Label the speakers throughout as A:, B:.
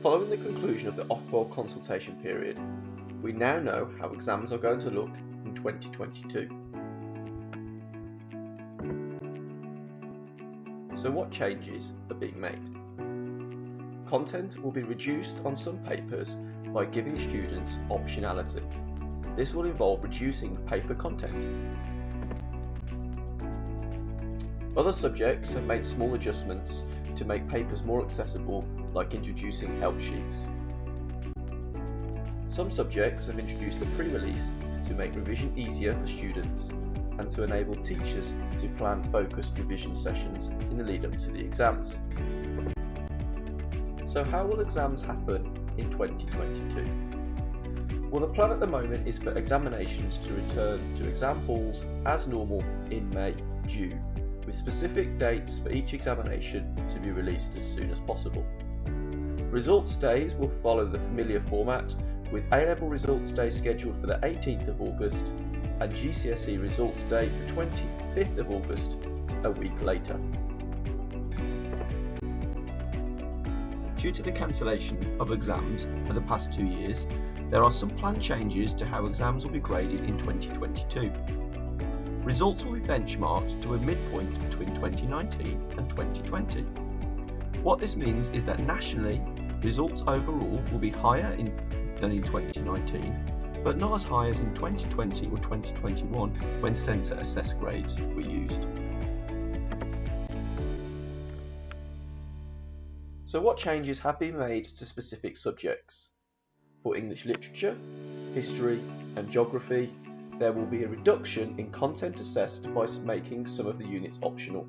A: Following the conclusion of the Ofqual consultation period, we now know how exams are going to look in 2022. So what changes are being made? Content will be reduced on some papers by giving students optionality. This will involve reducing paper content. Other subjects have made small adjustments to make papers more accessible, like introducing help sheets. Some subjects have introduced a pre-release to make revision easier for students and to enable teachers to plan focused revision sessions in the lead up to the exams. So how will exams happen in 2022? Well, the plan at the moment is for examinations to return to exam halls as normal in May, June, with specific dates for each examination to be released as soon as possible. Results days will follow the familiar format, with A-Level Results Day scheduled for the 18th of August and GCSE Results Day for 25th of August, a week later. Due to the cancellation of exams for the past 2 years, there are some planned changes to how exams will be graded in 2022. Results will be benchmarked to a midpoint between 2019 and 2020. What this means is that nationally, results overall will be higher than in 2019, but not as high as in 2020 or 2021 when centre assessed grades were used. So what changes have been made to specific subjects? For English literature, history and geography, there will be a reduction in content assessed by making some of the units optional.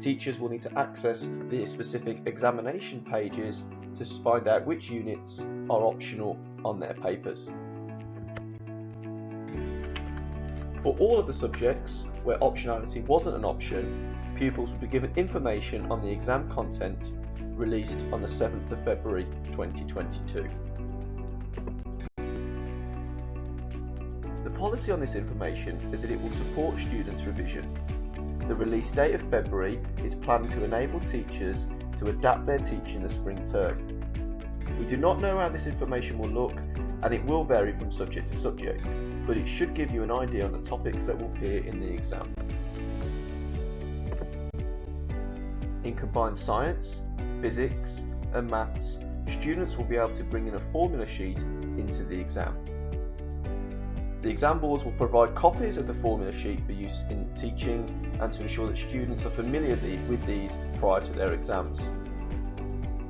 A: Teachers will need to access the specific examination pages to find out which units are optional on their papers. For all of the subjects where optionality wasn't an option, pupils will be given information on the exam content released on the 7th of February 2022. The policy on this information is that it will support students' revision. The release date of February is planned to enable teachers to adapt their teaching the spring term. We do not know how this information will look, and it will vary from subject to subject, but it should give you an idea on the topics that will appear in the exam. In combined science, physics and maths, students will be able to bring in a formula sheet into the exam. The exam boards will provide copies of the formula sheet for use in teaching and to ensure that students are familiar with these prior to their exams.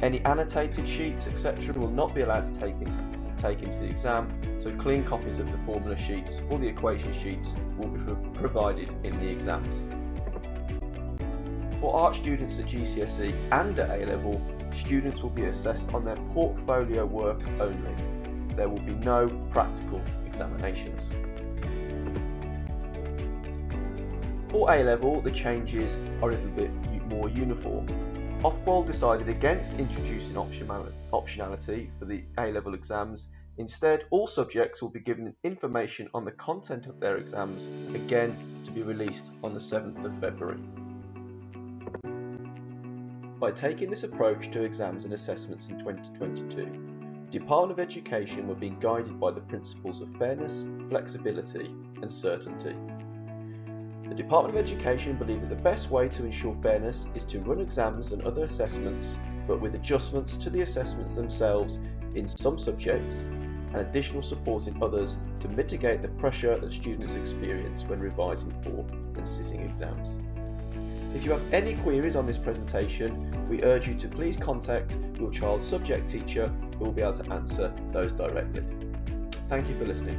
A: Any annotated sheets, etc. will not be allowed to take into the exam, so clean copies of the formula sheets or the equation sheets will be provided in the exams. For art students at GCSE and at A-Level, students will be assessed on their portfolio work only. There will be no practical examinations. For A-Level, the changes are a little bit more uniform. Ofqual decided against introducing optionality for the A-Level exams. Instead, all subjects will be given information on the content of their exams, again to be released on the 7th of February. By taking this approach to exams and assessments in 2022, the Department of Education were being guided by the principles of fairness, flexibility and certainty. The Department of Education believed that the best way to ensure fairness is to run exams and other assessments, but with adjustments to the assessments themselves in some subjects and additional support in others to mitigate the pressure that students experience when revising for and sitting exams. If you have any queries on this presentation, we urge you to please contact your child's subject teacher who will be able to answer those directly. Thank you for listening.